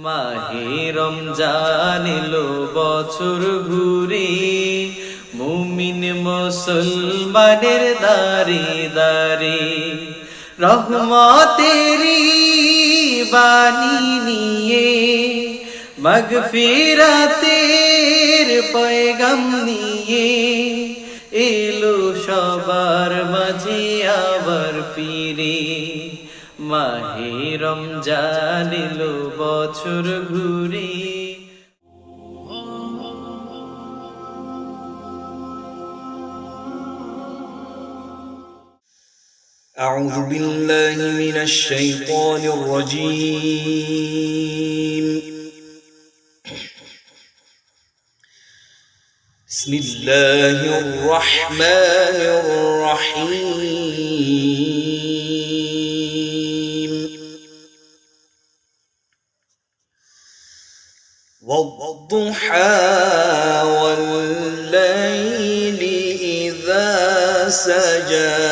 মাহে রমজান এলো বছর ঘুরে, মুমিন মুসলমানের দারে দারে রহমতেরি বাণী নিয়ে, মাগফিরাতের পয়গাম নিয়ে এলো সবার মাঝে আবার ফিরে। মাহে রমজান এলো বছর ঘুরে। أعوذ بالله من الشيطان الرجيم. بسم الله الرحمن الرحيم. والضحى والليل إذا سجى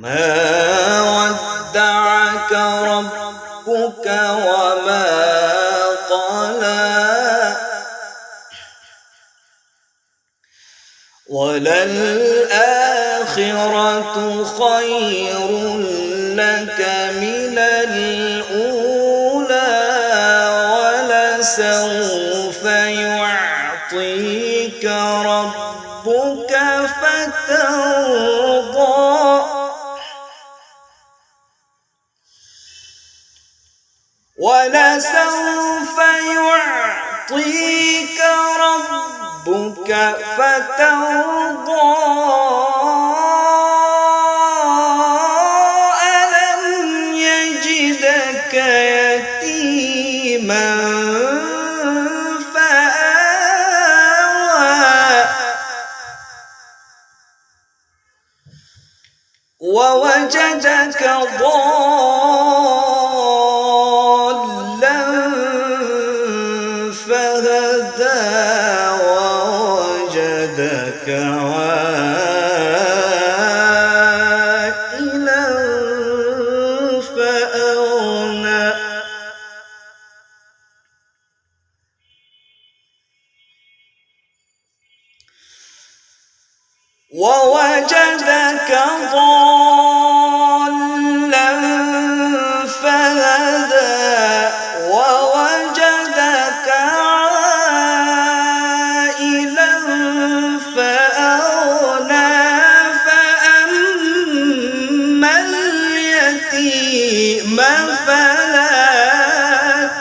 ما ودعك ربك وما قلى وللآخرة خير لك من الأولى ولسوف يعطيك ربك فترضى ولسوف يعطيك ربك فترضى ألم يجدك يتيما فآوى ووجدك ضالا فهدى ووجدك عائلا فأغنى ووجدك ضالا فهدى ووجدك عائلا فأغنى فأما اليتيم فلا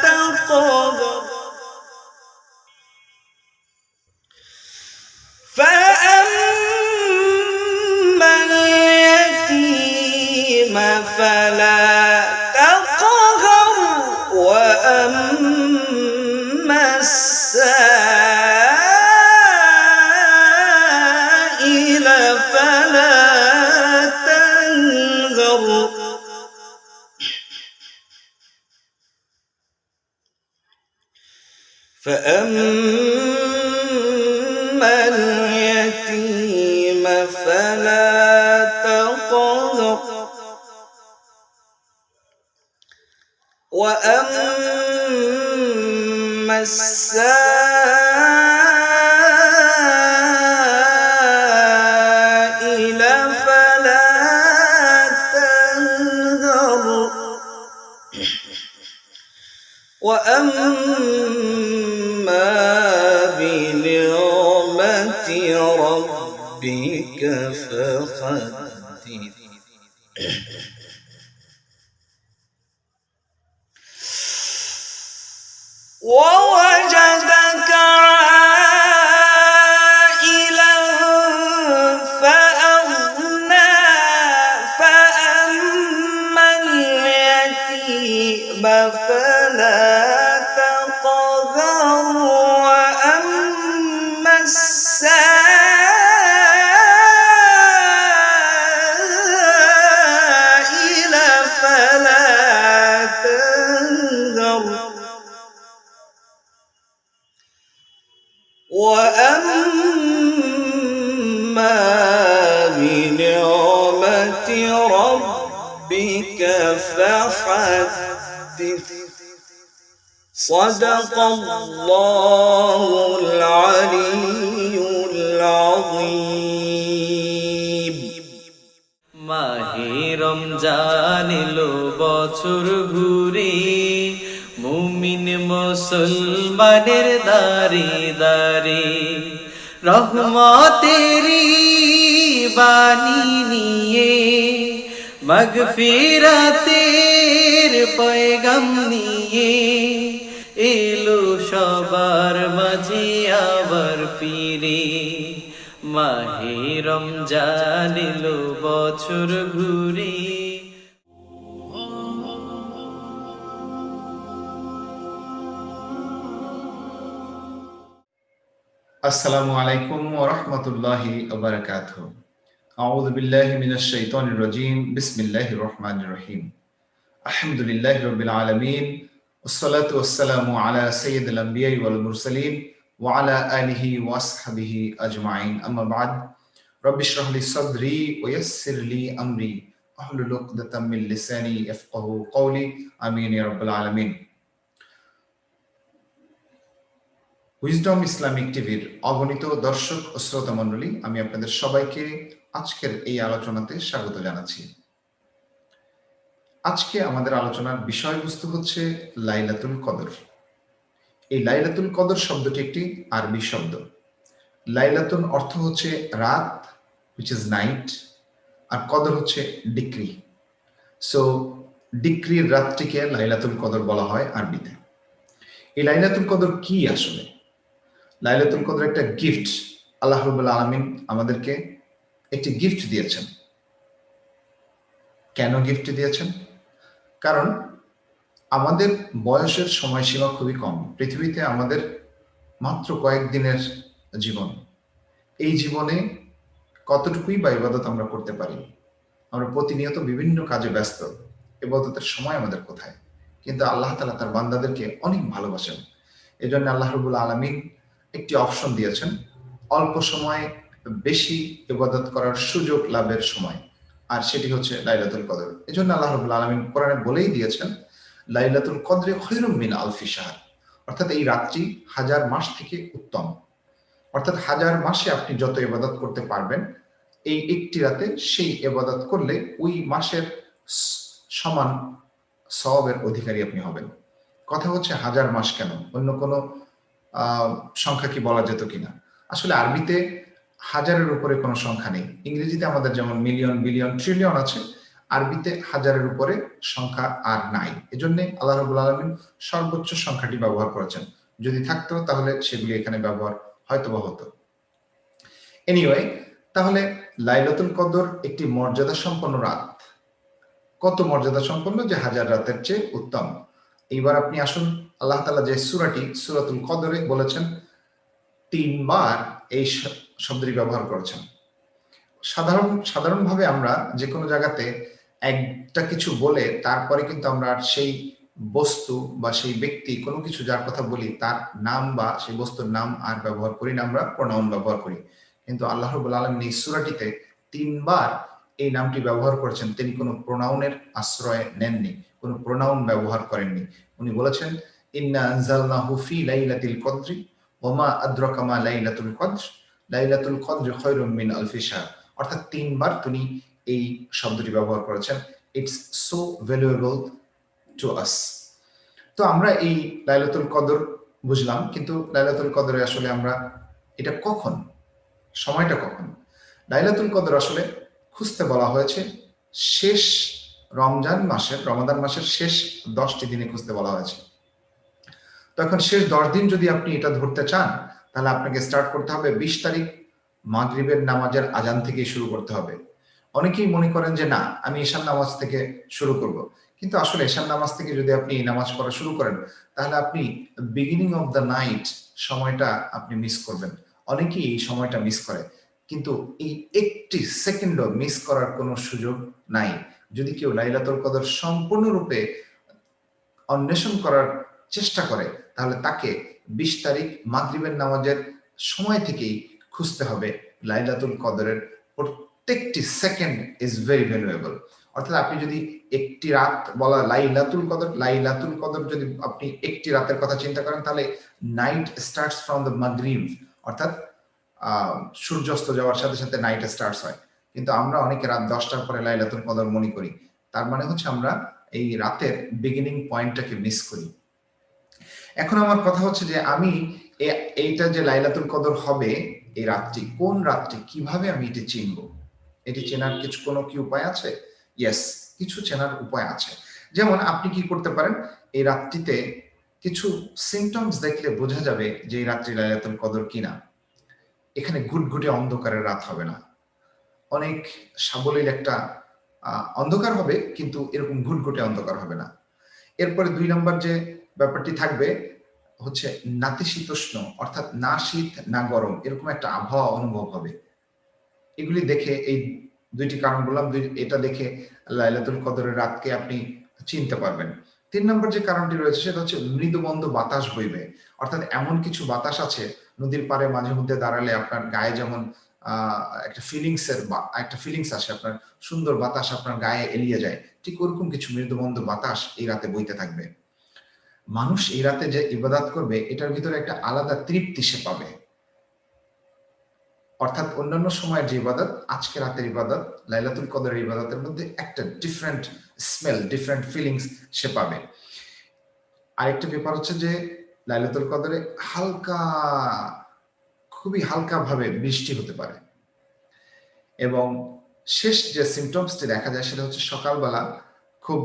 تقهر فلا تقهر وأما السائل فلا تنهر فأما اليتيم فلا تقهر وأما السائل فلا تنهر وأما بنعمة ربك فحدث. ووجدك عائلا فأغنى فأما اليتيم فلا تقهر وأما السائل فلا تنهر وأما بنعمة ربك ربك فحدث صدق الله العلي العظيم মাহে রমজান এলো বছর ঘুরে, মুমিন মুসলমানের দারে দারে রহমতেরি বাণী নিয়ে, মাগফিরাতের পয়গাম নিয়ে এলো সবার মাঝে আবার ফিরে। মাহে রমজান এলো বছর ঘুরে। আসসালামু আলাইকুম ওয়া রাহমাতুল্লাহি ওয়া বারাকাতুহু। আউযু বিল্লাহি মিনাশ শাইতানির রাজীম। বিসমিল্লাহির রহমানির রহিম। আলহামদুলিল্লাহি রাব্বিল আলামিন। ওয়াসসালাতু ওয়াসসালামু আলা সাইয়্যিদিল আমবিয়াই ওয়াল মুরসালিন ওয়া আলা আলিহি ওয়া আসহাবিহি আজমাইন। আম্মা বা'দ। রাব্বি ইশরাহ লি সাদরি ওয়া ইয়াসসির লি আমরি ওয়াহলুল উকদাতাম মিন লিসানি ইয়াফকাহু কওলি। আমিন ইয়া রাব্বাল আলামিন। উইজডম ইসলামিক টিভির অগণিত দর্শক ও শ্রোতা মণ্ডলী, আমি আপনাদের সবাইকে আজকের এই আলোচনাতে স্বাগত জানাচ্ছি। আজকে আমাদের আলোচনার বিষয়বস্তু হচ্ছে লাইলাতুল কদর। এই লাইলাতুল কদর শব্দটি একটি আরবি শব্দ। লাইলাতুন অর্থ হচ্ছে রাত, which is নাইট, আর কদর হচ্ছে ডিক্রি। সো ডিক্রির রাতটিকে লাইলাতুল কদর বলা হয় আরবিতে। এই লাইলাতুল কদর কি আসলে? লাইলাতুল কদর একটা গিফট। আল্লাহ রাব্বুল আলামিন আমাদেরকে একটি গিফট দিয়েছেন। কেন গিফট দিয়েছেন? কারণ আমাদের বয়সের সময়সীমা খুবই কম। পৃথিবীতে আমাদের মাত্র কয়েকদিনের জীবন। এই জীবনে কতটুকুই বা ইবাদত আমরা করতে পারি? আমরা প্রতিনিয়ত বিভিন্ন কাজে ব্যস্ত। ইবাদতের সময় আমাদের কোথায়? কিন্তু আল্লাহ তাআলা তার বান্দাদেরকে অনেক ভালোবাসেন। এজন্য আল্লাহ রাব্বুল আলামিন একটি অপশন দিয়েছেন, অল্প সময়ে বেশি ইবাদত করার সুযোগ লাভের সময়, আর সেটি হচ্ছে লাইলাতুল কদর। এজন্য আল্লাহ রাব্বুল আলামিন কোরআনে বলেই দিয়েছেন, লাইলাতুল কদরে খায়রুম মিন আলফি শাহর, অর্থাৎ এই রাত্রি হাজার মাস থেকে উত্তম। অর্থাৎ হাজার মাসে আপনি যত ইবাদত করতে পারবেন, এই একটি রাতে সেই ইবাদত করলে ওই মাসের সমান সওয়াবের অধিকারী আপনি হবেন। কথা হচ্ছে হাজার মাস কেন, অন্য কোনো সংখ্যা কি বলা যেত কিনা? আসলে আরবিতে হাজারের উপরে কোনো সংখ্যা নেই। ইংরেজিতে আমাদের যেমন মিলিয়ন, বিলিয়ন, ট্রিলিয়ন আছে, আরবিতে হাজারের উপরে সংখ্যা আর নাই। এজন্য আল্লাহ রাব্বুল আলামিন সর্বোচ্চ সংখ্যাটি ব্যবহার করেছেন। যদি থাকতো তাহলে সেগুলি এখানে ব্যবহার হয়তোবা হতো। এনিওয়ে, তাহলে লাইলাতুল কদর একটি মর্যাদা সম্পন্ন রাত। কত মর্যাদা সম্পন্ন যে হাজার রাতের চেয়ে উত্তম। এইবার আপনি আসুন, আল্লাহ তাআলা যে সূরাটি সূরাতুল কদরে বলেছেন, ৩ বার এই শব্দটি ব্যবহার করেছেন। সাধারণভাবে আমরা যে কোনো জায়গাতে একটা কিছু বলে তারপরে কিন্তু আমরা সেই বস্তু বা সেই ব্যক্তি কোনো কিছু যার কথা বলি তার নাম বা সেই বস্তুর নাম আর ব্যবহার করি না, আমরা প্রোনাউন ব্যবহার করি। কিন্তু আল্লাহ রাব্বুল আলামিন এই সূরাটিতে ৩ বার এই নামটি ব্যবহার করেছেন। তিনি কোনো প্রোনাউনের আশ্রয় নেননি, কোনো প্রোনাউন ব্যবহার করেননি। উনি বলেছেন, ইন্না আনজালনাহু ফি লাইলাতিল কদরি ওয়া মা আদরাকা মা লাইলাতুল কদর লাইলাতুল কদরি খায়রুম মিন আলফি শাহর। অর্থাৎ ৩ বার তিনি এই শব্দটি ব্যবহার করেছেন। It's so valuable to us. তো আমরা এই লাইলাতুল কদর বুঝলাম, কিন্তু লাইলাতুল কদরে আসলে আমরা এটা কখন, সময়টা কখন? লাইলাতুল কদর আসলে খুঁজতে বলা হয়েছে শেষ রমজান মাসের, রমাদান মাসের শেষ 10টি দিনে খুঁজতে বলা হয়েছে। তো এখন শেষ 10 দিন যদি আপনি এটা ধরতে চান, তাহলে আপনাকে স্টার্ট করতে হবে 20 তারিখ মাগরিবের নামাজের আজান থেকে শুরু করতে হবে। অনেকেই মনে করেন যে না, আমি ঈশার নামাজ থেকে শুরু করব। কিন্তু আসলে ঈশার নামাজ থেকে যদি আপনি এই নামাজ পড়া শুরু করেন, তাহলে আপনি বিগিনিং অফ দ্য নাইট সময়টা আপনি মিস করবেন। অনেকেই এই সময়টা মিস করে, কিন্তু এই একটি সেকেন্ডও মিস করার কোনো সুযোগ নাই। যদি কেউ লাইলাতুল কদর সম্পূর্ণরূপে অন্বেষণ করার চেষ্টা করে, তাহলে তাকে 20 তারিখ মাগরিবের নামাজের সময় থেকেই খুঁজতে হবে। লাইলাতুল কদরের প্রত্যেকটি সেকেন্ড ইজ ভেরি ভ্যালুয়েবল। অর্থাৎ আপনি যদি একটি রাত বলা লাইলাতুল কদর যদি আপনি একটি রাতের কথা চিন্তা করেন, তাহলে নাইট স্টার্টস ফ্রম দ্য মাগরিব, অর্থাৎ সূর্যাস্ত যাওয়ার সাথে সাথে নাইট স্টার্টস হয়। কিন্তু আমরা অনেকে রাত 10টার পরে লাইলাতুল কদর মনে করি। তার মানে হচ্ছে আমরা এই রাতের বিগিনিং পয়েন্টটাকে মিস করি। এখন আমার কথা হচ্ছে যে আমি এইটা যে লাইলাতুল কদর হবে, এই রাতটি কোন রাতটি, কিভাবে আমি এটি চিনব? এটি চেনার কোনো কি উপায় আছে? ইয়েস, কিছু চেনার উপায় আছে। যেমন আপনি কি করতে পারেন, এই রাতটিতে কিছু সিমটমস দেখলে বোঝা যাবে যে এই রাত্রি লাইলাতুল কদর কিনা। এখানে ঘুটঘুটে অন্ধকারের রাত হবে না, অনেক সাবলীল একটা অন্ধকার হবে, কিন্তু এরকম ঘুটঘুটে অন্ধকার হবে না। এরপরে 2 নম্বর যে ব্যাপারটি থাকবে হচ্ছে নাতিশীতোষ্ণ, অর্থাৎ না শীত না গরম, এরকম একটা আবহাওয়া অনুভব হবে। এগুলি দেখে, এই 2টি কারণ বললাম, এটা দেখে লাইলাতুল কদরের রাতকে আপনি চিনতে পারবেন। 3 নম্বর যে কারণটি রয়েছে সেটা হচ্ছে মৃদুমন্দ বাতাস বইবে, অর্থাৎ এমন কিছু বাতাস আছে নদীর পাড়ে মাঝে মধ্যে দাঁড়ালে আপনার গায়ে যেমন একটা ফিলিংস আসে, আপনার সুন্দর বাতাস আপনার গায়ে এলিয়ে যায়, ঠিক ওরকম কিছু মৃদুমন্দ বাতাস এই রাতে বইতে থাকবে। মানুষ এই রাতে যে ইবাদত করবে, এটার ভিতরে একটা আলাদা তৃপ্তি সে পাবে। অর্থাৎ অন্যান্য সময়ের যে ইবাদত, আজকে রাতের ইবাদত, লাইলাতুল কদরের ইবাদতের মধ্যে একটা ডিফারেন্ট স্মেল, ডিফারেন্ট ফিলিংস সে পাবে। আরেকটা ব্যাপার হচ্ছে যে লাইলাতুল কদরে খুবই হালকা ভাবে বৃষ্টি হতে পারে, এবং শেষ যে সিমটমসটি দেখা যায় সেটা হচ্ছে সকালবেলা খুব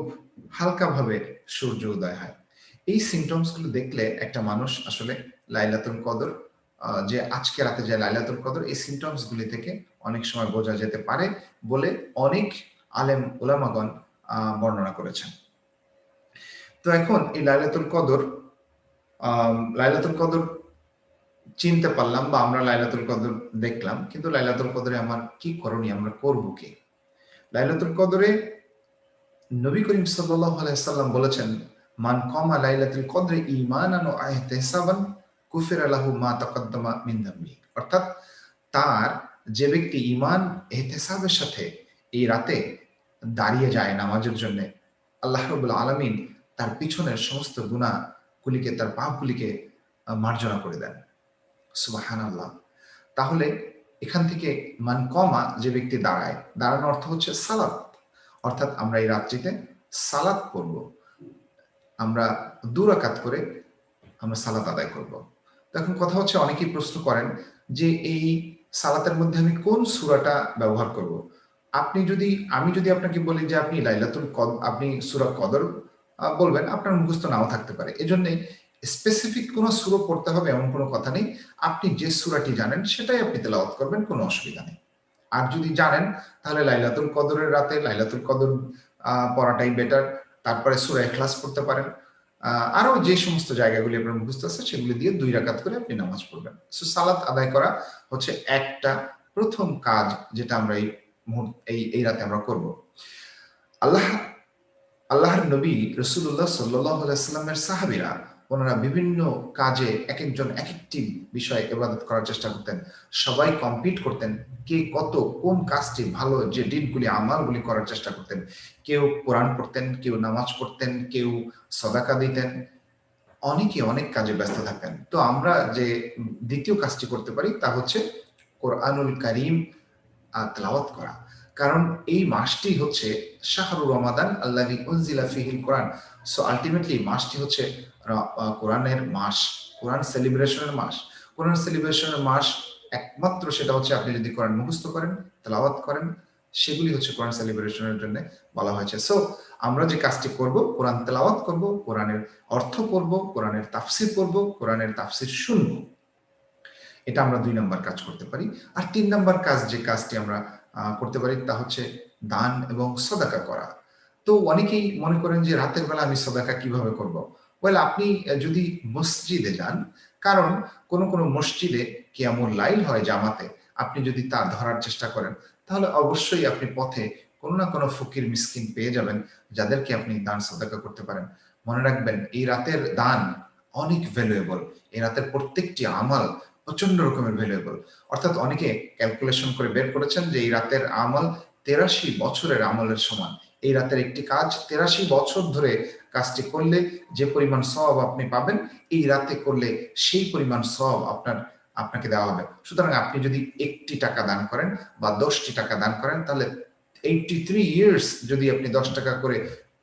হালকা ভাবে সূর্য উদয় হয়। এই সিমটমস গুলো দেখলে একটা মানুষ আসলে লাইলাতুল কদর, যে আজকে রাতে যে লাইলাতুল কদর, এই সিমটমস গুলি থেকে অনেক সময় বোঝা যেতে পারে বলে অনেক আলেম ওলামাগণ বর্ণনা করেছেন। তো এখন এই লাইলাতুল কদর চিনতে পারলাম, বা আমরা লাইলাতুল কদর দেখলাম, কিন্তু লাইলাতুল কদরে আমার কি করণীয়, আমরা করব কি? লাইলাতুল কদরে নবী করিম সাল্লাল্লাহু আলাইহি সাল্লাম বলেছেন, মান কামা লাইলাতুল কদরি ঈমানান ওয়া ইহতিসাবান কুফিরা লাহু মা তাকাদ্দামা মিন যামবি। অর্থাৎ তার যে ব্যক্তি ঈমান ইহতিসাবের সাথে এই রাতে দাঁড়িয়ে যায় নামাজের জন্য, আল্লাহ রাব্বুল আলামিন তার পিছনের সমস্ত গুনাহগুলিকে, তার পাপগুলিকে মার্জনা করে দেন। সুবহানাল্লাহ। তাহলে এখান থেকে মান কমা, যে ব্যক্তি দাঁড়ায়, দাঁড়ানোর অর্থ হচ্ছে সালাত, অর্থাৎ আমরা এই রাত্রিতে সালাত করব, আমরা 2 রাকাত করে আমরা সালাত আদায় করব। এখন কথা হচ্ছে, অনেকেই প্রশ্ন করেন যে এই সালাতের মধ্যে আমি কোন সূরাটা ব্যবহার করব? আমি যদি আপনাকে বলি যে আপনি সূরা কদর বলবেন, আপনার মুখস্থ নাও থাকতে পারে। এজন্যই স্পেসিফিক কোন সূরা পড়তে হবে এমন কোনো কথা নেই। আপনি যে সূরাটি জানেন সেটাই আপনি তেলাওয়াত করবেন, কোনো অসুবিধা নেই। আর যদি জানেন, তাহলে লাইলাতুল কদরের রাতে লাইলাতুল কদর পড়াটাই বেটার। তারপরে সূরা ইখলাস পড়তে পারেন। আরো যে সমস্ত জায়গাগুলি আপনার মুখস্থ আছে সেগুলি দিয়ে 2 রাকাত করে আপনি নামাজ পড়বেন। সো সালাত আদায় করা হচ্ছে একটা প্রথম কাজ, যেটা আমরা এই রাতে আমরা করব। আল্লাহর নবী রাসূলুল্লাহ সাল্লাল্লাহু আলাইহি ওয়াসাল্লামের সাহাবীরা, ওনারা বিভিন্ন কাজে একজন একটি বিষয়ে ইবাদত করার চেষ্টা করতেন। সবাই কম্পিট করতেন কে কোন কাজটি ভালো, যে ডিডগুলি, আমালগুলি করার চেষ্টা করতেন। কেউ কোরআন পড়তেন, কেউ নামাজ পড়তেন, কেউ সাদাকা দিতেন, অনেকে অনেক কাজে ব্যস্ত থাকতেন। তো আমরা যে দ্বিতীয় কাজটি করতে পারি তা হচ্ছে কোরআনুল কারীম তেলাওয়াত করা। কারণ এই মাসটি হচ্ছে শাহরুর রমাদান আল্লাযী উনজিলা ফীহিল কোরআন। সো আলটিমেটলি মাসটি হচ্ছে কোরআনের মাস, কোরআন সেলিব্রেশনের মাস। কোরআন সেলিব্রেশনের মাস একমাত্র সেটা হচ্ছে আপনি যদি কোরআন মুখস্থ করেন, তেলাওয়াত করেন, সেগুলি হচ্ছে কোরআন সেলিব্রেশনের জন্য বলা হয়েছে। সো আমরা যে কাজটি করব, কোরআন তেলাওয়াত করব, কোরআনের অর্থ পড়ব, কোরআনের তাফসীর পড়ব, কোরআনের তাফসীর শুনব। এটা আমরা 2 নাম্বার কাজ করতে পারি। আর 3 নাম্বার কাজ, যে কাজটি আমরা করতে পারি, তা হচ্ছে দান এবং সাদাকা করা। তো অনেকেই মনে করেন যে রাতের বেলা আমি সাদাকা কিভাবে করব? ওয়েল, আপনি যদি মসজিদে যান, কারণ কোন মসজিদে কিয়ামুল লাইল হয় জামাতে, আপনি যদি তা ধরার চেষ্টা করেন, তাহলে অবশ্যই আপনি পথে কোনো না কোনো ফকির মিসকিন পেয়ে যাবেন, যাদেরকে আপনি দান সাদাকা করতে পারেন। মনে রাখবেন, এই রাতের দান অনেক ভ্যালুয়েবল। এই রাতের প্রত্যেকটি আমাল প্রচন্ড রকমের ভ্যালুয়েবল। অর্থাৎ অনেকে ক্যালকুলেশন করে বের করেছেন যে এই রাতের আমল 83 বছরের আমলের সমান। এই রাতের একটি কাজ 83 বছর ধরে কাজটি করলে যে পরিমাণ সওয়াব আপনি পাবেন, এই রাতে করলে সেই পরিমাণ সওয়াব আপনাকে দেওয়া হবে। সুতরাং আপনি যদি 1টি টাকা দান করেন বা 10টি টাকা দান করেন, তাহলে 83 ইয়ার্স যদি আপনি 10 টাকা করে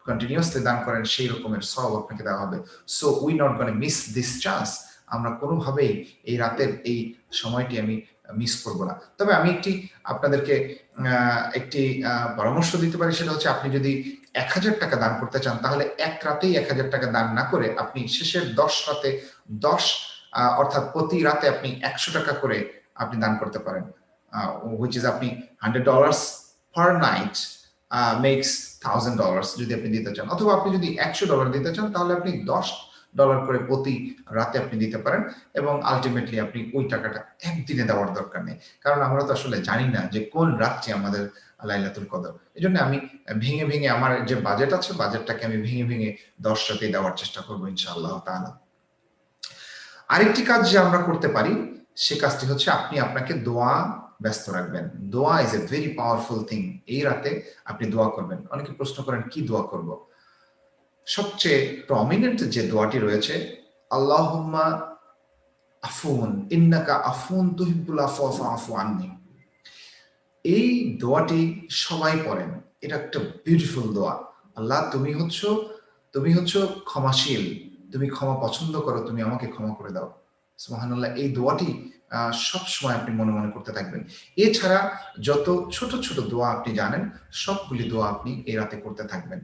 কন্টিনিউয়াসলি দান করেন, সেই রকমের সওয়াব আপনাকে দেওয়া হবে। So we not gonna miss this chance. আমরা কোনোভাবেই এই রাতের এই সময়টি আমি মিস করব না। তবে আমি আপনাদেরকে একটি পরামর্শ দিতে পারি, সেটা হচ্ছে আপনি যদি 1000 টাকা দান করতে চান, তাহলে এক রাতেই 1000 টাকা দান না করে আপনি শেষের 10 রাতে 10 অর্থাৎ প্রতি রাতে আপনি 100 টাকা করে আপনি দান করতে পারেন। which is আপনি $100 per night makes $1000 যদি আপনি দিতে চান, অথবা আপনি যদি $100 দিতে চান, তাহলে আপনি $10 করে প্রতি রাতে আপনি দিতে পারেন, এবং আলটিমেটলি আপনি ওই টাকাটা একদিনে দেওয়ার দরকার নেই, কারণ আমরা তো আসলে জানি না যে কোন রাতটি আমাদের লাইলাতুল কদর। এজন্য আমি ভেঙে ভেঙে আমার যে বাজেট আছে, বাজেটটাকে আমি ভেঙে ভেঙে 10 রাতে দেওয়ার চেষ্টা করবো ইনশাআল্লাহ তাআলা। আরেকটি কাজ যে আমরা করতে পারি, সে কাজটি হচ্ছে আপনি আপনাকে দোয়া ব্যস্ত রাখবেন। দোয়া is a very powerful thing. এই রাতে আপনি দোয়া করবেন। অনেকে প্রশ্ন করেন কি দোয়া করব? সবচেয়ে প্রমিনেন্ট যে দোয়াটি রয়েছে, আল্লাহুম্মা আফুন ইন্নাকা আফুন তুহিব্বুল আফওয়া ফাআফু আন্নি। এই দোয়াটি সবাই পড়েন। এটা একটা বিউটিফুল দোয়া। আল্লাহ তুমি হচ্ছ ক্ষমাশীল, তুমি ক্ষমা পছন্দ করো, তুমি আমাকে ক্ষমা করে দাও। সুবহানাল্লাহ। এই দোয়াটি সব সময় আপনি মনে মনে করতে থাকবেন। এছাড়া যত ছোট ছোট দোয়া আপনি জানেন, সবগুলি দোয়া আপনি এই রাতে করতে থাকবেন।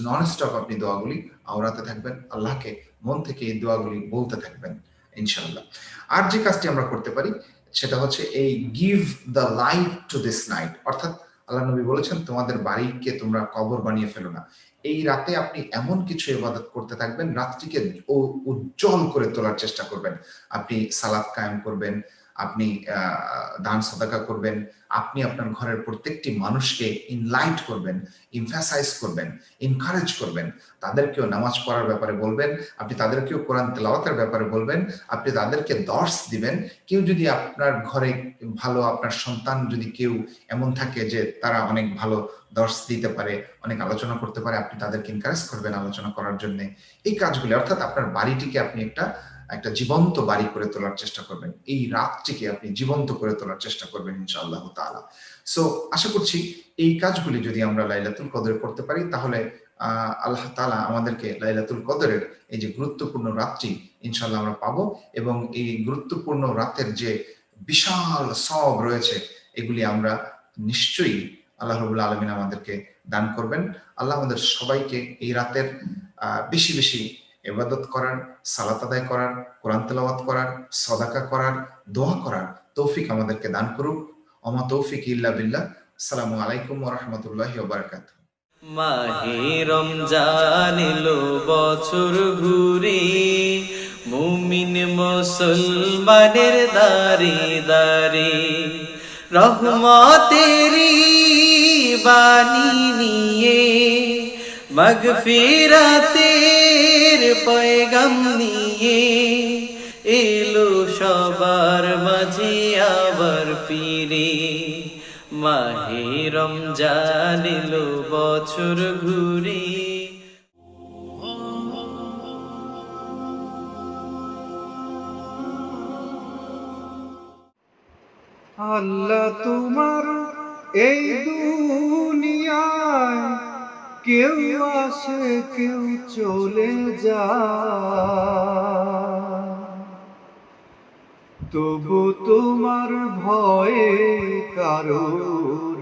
নন স্টপ আপনি দোয়াগুলি আওড়াতে থাকবেন, আল্লাহকে মন থেকে এই দোয়াগুলি বলতে থাকবেন ইনশাআল্লাহ। আর যে কাজটি আমরা করতে পারি, সেটা হচ্ছে এই give the light to this night, অর্থাৎ আল্লাহ নবী বলেছেন তোমাদের বাড়িকে তোমরা কবর বানিয়ে ফেলো না। এই রাতে আপনি এমন কিছু ইবাদত করতে থাকবেন, রাতটিকে উজ্জ্বল করে তোলার চেষ্টা করবেন। আপনি সালাত কায়েম করবেন, আপনি দান সাদাকা করবেন, আপনি আপনার ঘরের প্রত্যেকটি মানুষকে ইনলাইট করবেন, এমফাসাইজ করবেন, এনকারেজ করবেন, তাদেরকেও নামাজ পড়ার ব্যাপারে বলবেন, আপনি তাদেরকেও কোরআন তেলাওয়াতের ব্যাপারে বলবেন, আপনি তাদেরকে দর্শ দিবেন। কেউ যদি আপনার ঘরে ভালো, আপনার সন্তান যদি কেউ এমন থাকে যে তারা অনেক ভালো দর্শ দিতে পারে, অনেক আলোচনা করতে পারে, আপনি তাদেরকে এনকারেজ করবেন আলোচনা করার জন্য। এই কাজগুলি, অর্থাৎ আপনার বাড়িটিকে আপনি একটা জীবন্ত বাড়ি করে তোলার চেষ্টা করবেন। এই রাতটিকে আপনি জীবন্ত করে তোলার চেষ্টা করবেন ইনশাআল্লাহ তাআলা। সো আশা করছি এই কাজগুলি যদি আমরা লাইলাতুল কদরে করতে পারি, তাহলে আল্লাহ তাআলা আমাদেরকে লাইলাতুল কদরের এই যে গুরুত্বপূর্ণ রাতটি ইনশাআল্লাহ আমরা পাবো, এবং এই গুরুত্বপূর্ণ রাতের যে বিশাল সওয়াব রয়েছে, এগুলি আমরা নিশ্চয়ই আল্লাহ রাব্বুল আলামিন আমাদেরকে দান করবেন। আল্লাহ আমাদের সবাইকে এই রাতের বেশি বেশি ইবাদত করার, সালাত আদায় করার, কোরআন তেলাওয়াত করার, সাদাকা করার, দোয়া করার তৌফিক আমাদেরকে দান করুক। ওমা তৌফিক ইল্লা বিল্লাহ। আসসালামু আলাইকুম ওয়া রাহমাতুল্লাহি ওয়া বারাকাতুহু। মাহে রমজান এলো বছর ঘুরে, মুমিন মুসলমানের দারে দারে, রহমতেরি বাণী নিয়ে, মাগফিরাতের পয়গাম নিয়ে, এলো সবার মাঝে আবার ফিরে। মাহে রমজান এলো বছর ঘুরে। আল্লাহ তোমার এই দুনিয়ায় কেউ আসে কেউ চলে যায়, তবু তোমার ভয়ে কারোর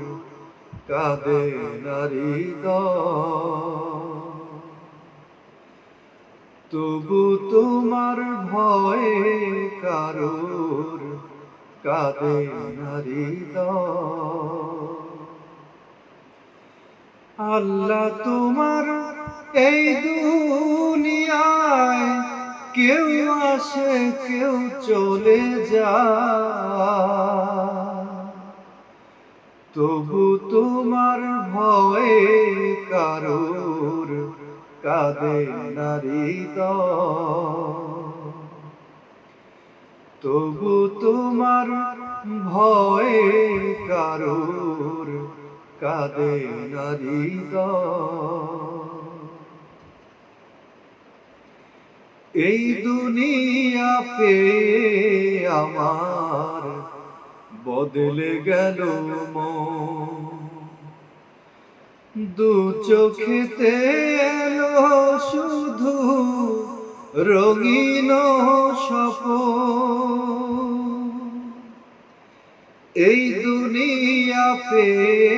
কাঁদে না হৃদয়, তবু তোমার ভয়ে কারোর কাঁদে না হৃদয়। আল্লাহ তোমার এই দুনিয়ায় কেউ আসে কেউ চলে যায়, তবু তোমার ভয়ে কারোর কাঁদে না হৃদয়, তবু তোমার ভয়ে কারোর কাঁদে না হৃদয়। এই দুনিয়া পেয়ে আমার বদলে গেল মন, দু চোখেতে এলো শুধু রঙিন স্বপ্ন। এই দুনিয়া পেয়ে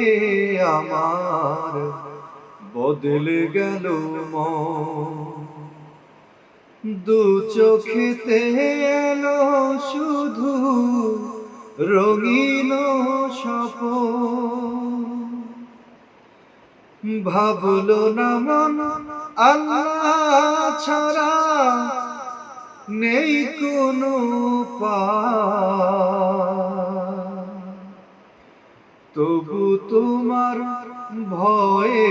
আমার বদলে গেল মন, দু চোখেতে এলো শুধু রঙিন স্বপ্ন। ভাবলো না মন আল্লাহ ছাড়া নেই কোনো উপায়, তবু তোমার ভয়ে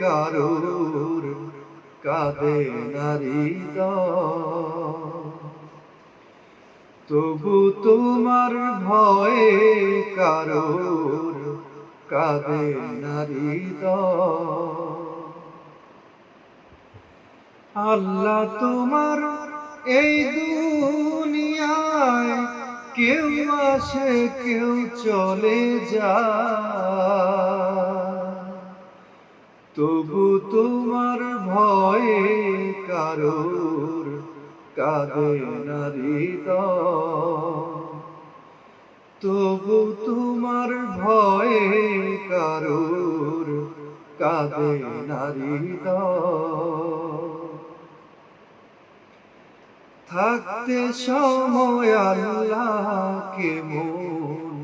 কারোর কাঁদে না হৃদয়। তবু তোমার ভয়ে কারোর কাঁদে না হৃদয়। আল্লাহ তোমার এই দুনিয়ায় কেউ আসে কেউ চলে যায়, তবু তোমার ভয়ে কারোর কাঁদে না হৃদয়। তবু তোমার ভয়ে কারোর কাঁদে না হৃদয়। থাকতে সময় আল্লাহকে মন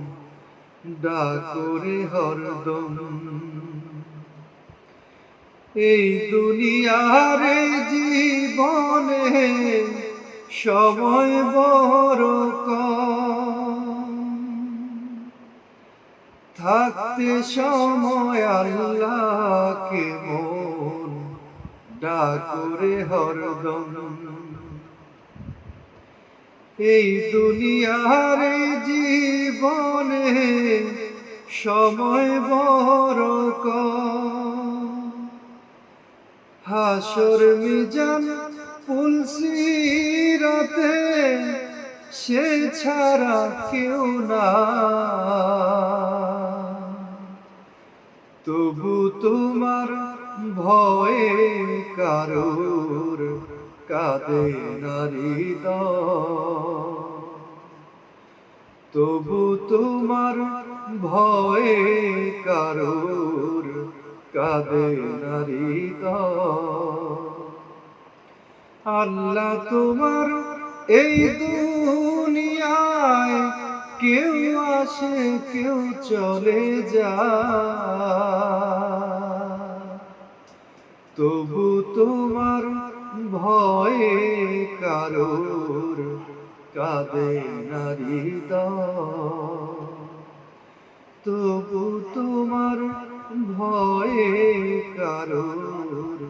ডাকরে হরদম, এই দুনিয়ার জীবনে সময় বড় কম। থাকতে সময় আল্লাহকে মন ডাকরে হরদম, এই দুনিয়ার জীবনে সময় বড় কম। হাসর মিজান পুলসিরাতে সে ছাড়া কেউ না, তবু তোমার ভয়ে কারোর কাঁদে না হৃদয়। তবু তোমার ভয়ে কারোর কাঁদে না হৃদয়। আল্লাহ তোমার এই দুনিয়ায় কেউ আসে কেউ চলে যায়, তবু তোমার ভয়ে কারোর কাঁদে না হৃদয়। তবু তোমার ভয়ে কারোর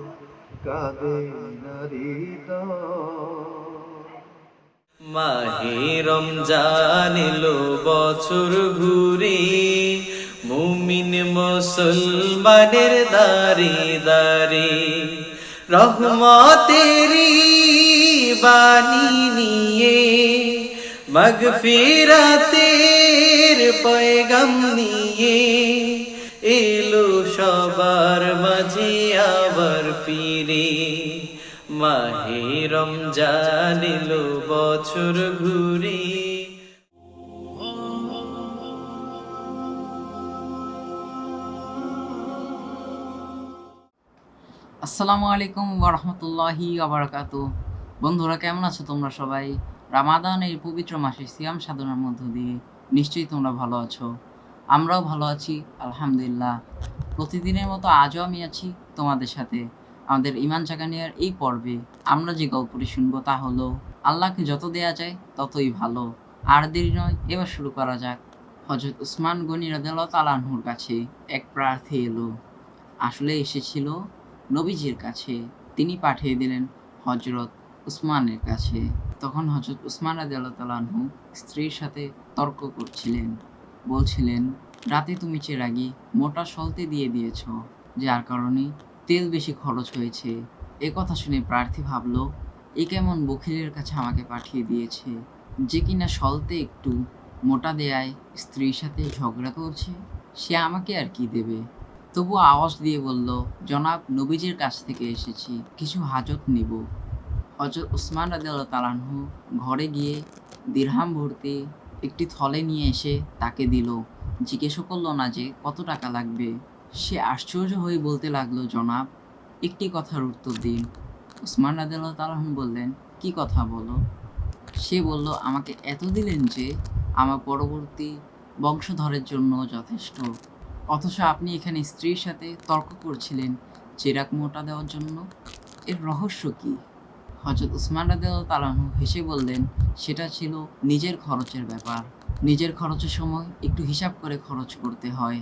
কাঁদে না হৃদয়। মাহে রমজান এলো বছর ঘুরে, মুমিন মুসলমানের দারে দারে রহমতেরি বাণী নিয়ে, মাগফিরাতের পয়গাম নিয়ে এলো সবার মাঝে আবার ফিরে। মাহে রমজান এলো বছর ঘুরে। আসসালামু আলাইকুম ওয়া রাহমাতুল্লাহি ওয়া বারাকাতুহু। বন্ধুরা, কেমন আছো তোমরা সবাই? রমাদানের পবিত্র মাসে সিয়াম সাধনার মধ্য দিয়ে নিশ্চয়ই তোমরা ভালো আছো। আমরাও ভালো আছি আলহামদুলিল্লাহ। প্রতিদিনের মতো আজও আমি আছি তোমাদের সাথে আমাদের ঈমান জাগানিয়ার এই পর্বে। আমরা যে গল্পটি শুনবো তা হলো আল্লাহকে যত দেয়া যায় ততই ভালো। আর দেরি নয়, এবার শুরু করা যাক। হযরত উসমান গনি রাদিয়াল্লাহু তাআলা আনহুর কাছে এক প্রার্থী এলো। আসলে এসেছিল নবীজির কাছে, তিনি পাঠিয়ে দিলেন হযরত উসমানের কাছে। তখন হযরত উসমান রাদিয়াল্লাহু তাআলা আনহু স্ত্রীর সাথে তর্ক করছিলেন, বলছিলেন, রাতে তুমি চেরাগি মোটা সলতে দিয়ে দিয়েছ, যার কারণে তেল বেশি খরচ হয়েছে। এ কথা শুনে প্রার্থী ভাবল, এ কেমন বখিলের কাছে আমাকে পাঠিয়ে দিয়েছে, যে কিনা সলতে একটু মোটা দেয়ায় স্ত্রীর সাথে ঝগড়া করছে। সে আমাকে আর কি দেবে। তবু আওয়াজ দিয়ে বলল, জনাব, নবীজির কাছ থেকে এসেছি, কিছু হাজত নিব। হযরত উসমান রাদিয়াল্লাহু তাআলা আনহু ঘরে গিয়ে দিরহাম ভর্তি একটি থলে নিয়ে এসে তাকে দিল। জিজ্ঞেসও করল না যে কত টাকা লাগবে। সে আশ্চর্য হয়ে বলতে লাগলো, জনাব, একটি কথার উত্তর দিন। উসমান রাদিয়াল্লাহু তাআলা আনহু বললেন, কি কথা বলো। সে বলল, আমাকে এত দিলেন যে আমার পরবর্তী বংশধরের জন্য যথেষ্ট, অথচ আপনি এখানে স্ত্রীর সাথে তর্ক করছিলেন চেরাগ মোটা দেওয়ার জন্য। এর রহস্য কি? হযরত উসমান রাদিয়াল্লাহু তাআলা আনহু হেসে বললেন, সেটা ছিল নিজের খরচের ব্যাপার। নিজের খরচের সময় একটু হিসাব করে খরচ করতে হয়,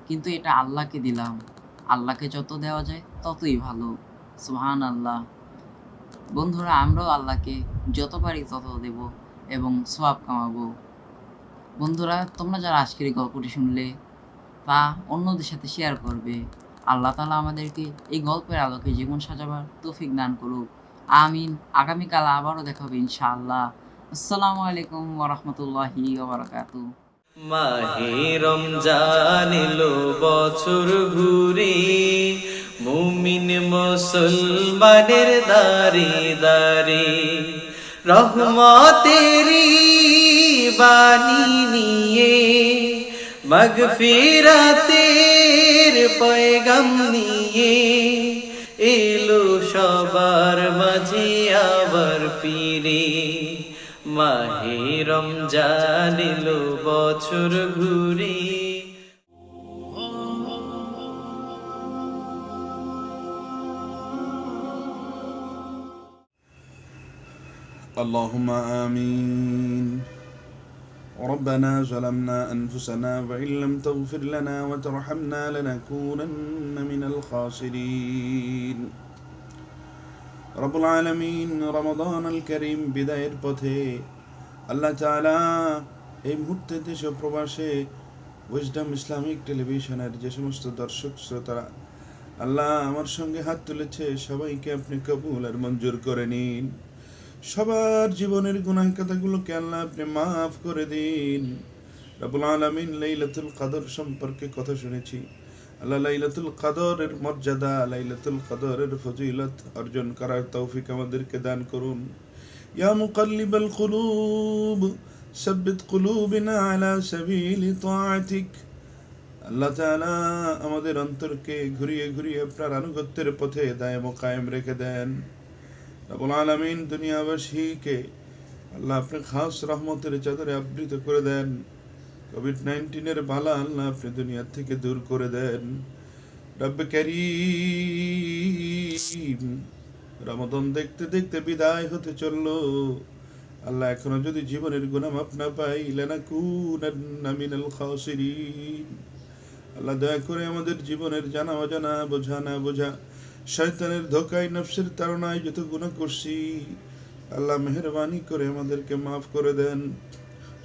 কিন্তু এটা আল্লাহকে দিলাম, আল্লাহকে যত দেওয়া যায় ততই ভালো। সুবহানাল্লাহ। বন্ধুরা, আমরাও আল্লাহকে যত পারি তত দেব এবং সওয়াব কামাবো। বন্ধুরা, তোমরা যারা আজকের এই গল্পটি শুনলে তা অন্যদের সাথে শেয়ার করবে। আল্লাহ তাআলা আমাদেরকে এই গল্পের আলোকে জীবন সাজাবার তৌফিক দান করুক। আমিন। আগামীকাল আবারও দেখা হবে ইনশাআল্লাহ। আসসালামু আলাইকুম ওয়া রাহমাতুল্লাহি ওয়া বারাকাতুহু। মাহে রমজান এলো বছর ঘুরে, মুমিন মুসলমানের দারে দারে রহমতেরি বাণী নিয়ে, মাগফিরাতের পয়গাম নিয়ে এলো সবার মাঝে আবার ফিরে। মাহে রমজান এলো বছর ঘুরে। اللهم آمين. ربنا ظلمنا أنفسنا وإن لم تغفر لنا وترحمنا لنكونن من الخاسرين. রব্বুল আলামিন রমাদানুল কারীম বিদায়ের পথে আল্লাহ তাআলা এই মুহূর্তে দেশ ও প্রবাসে উইজডম ইসলামিক টেলিভিশনের যে সমস্ত দর্শক শ্রোতারা আল্লাহ আমার সঙ্গে হাত তুলেছে, সবাইকে আপনি কবুল আর মঞ্জুর করে নিন। সবার জীবনের গুনাহ কথাগুলোকে আল্লাহ আপনি মাফ করে দিন। রব্বুল আলামিন লাইলাতুল কদর সম্পর্কে কথা শুনেছি। আল্লাহ লাইলাতুল কদরের মর্যাদা, লাইলাতুল কদরের ফজিলত অর্জন করার তৌফিক আমাদেরকে দান করুন। ইয়া মুকাল্লিবাল কুলুব সাব্বিত কুলুবিনা আলা সাবিলি তাআতিক। আল্লাহ তাআলা আমাদের অন্তরকে ঘুরিয়ে ঘুরিয়ে আপনার আনুগত্যের পথে দায়েম ও কায়েম রেখে দেন। রব্বুল আলামিন দুনিয়াবাসীকে আল্লাহ আপনি খাস রহমতের চাদরে আবৃত করে দেন। কোভিড-19 বালা আল্লাহ আপনি দুনিয়া থেকে দূর করে দেন। রব্বে কারীম, রমাদান দেখতে দেখতে বিদায় হতে চললো। আল্লাহ এখনো যদি জীবনের গুনাহ মাফ না পাই, লানাকুনান্না মিনাল খাসিরিন। আল্লাহ দয়া করে আমাদের জীবনের জানা অজানা, বোঝা না বোঝা, শয়তানের ধোকায়, নফসের তাড়নায় যত গুনাহ করছি আল্লাহ মেহেরবানি করে আমাদেরকে মাফ করে দেন।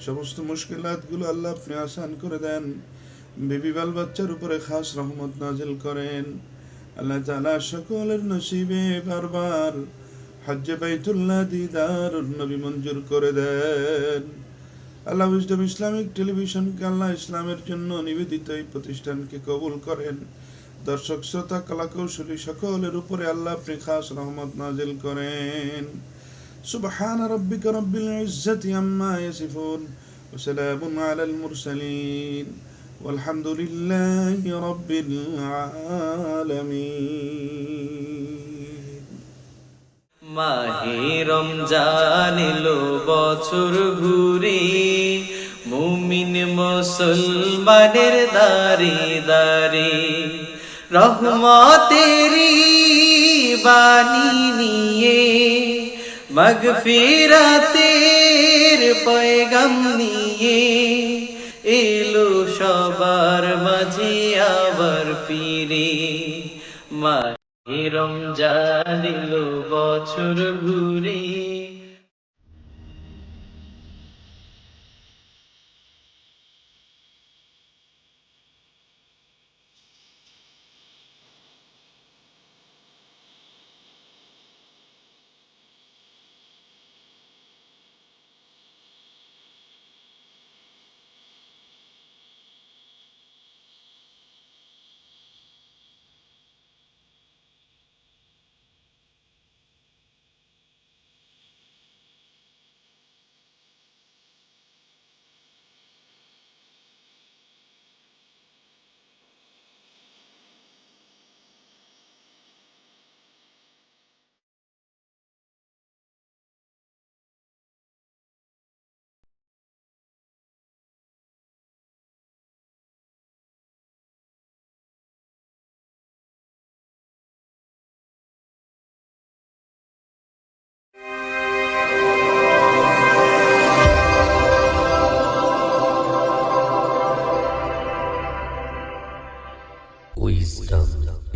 সমস্ত মুশকিলাতগুলো আল্লাহ আপনি আসান করে দেন। বেবি বাল বাচ্চার উপরে খাস রহমত নাজিল করেন। আল্লাহ তাআলা সকলের নসিবে বারবার হজ্জে বাইতুল্লাহ দিদারুন নবী মঞ্জুর করে দেন। আল্লাহ উইজডম ইসলামিক টেলিভিশনকে আল্লাহ ইসলামের জন্য নিবেদিত এই প্রতিষ্ঠানকে কবুল করেন। দর্শক শ্রোতা কলাকৌশলী সকলের উপরে আল্লাহ আপনি খাস রহমত নাজিল করেন। سبحان ربك رب العزة عما يصفون وسلام على المرسلين والحمد لله رب العالمين. মাহে রমজান এলো বছর ঘুরে, মুমিন মুসলমানের দারে দারে রহমতেরি বাণী নিয়ে, মাগফিরাতের পয়গাম নিয়ে এলো সবার মাঝে আবার ফিরে। মাহে রমজান এলো বছর ঘুরে।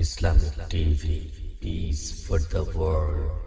Islamic TV, peace for the world.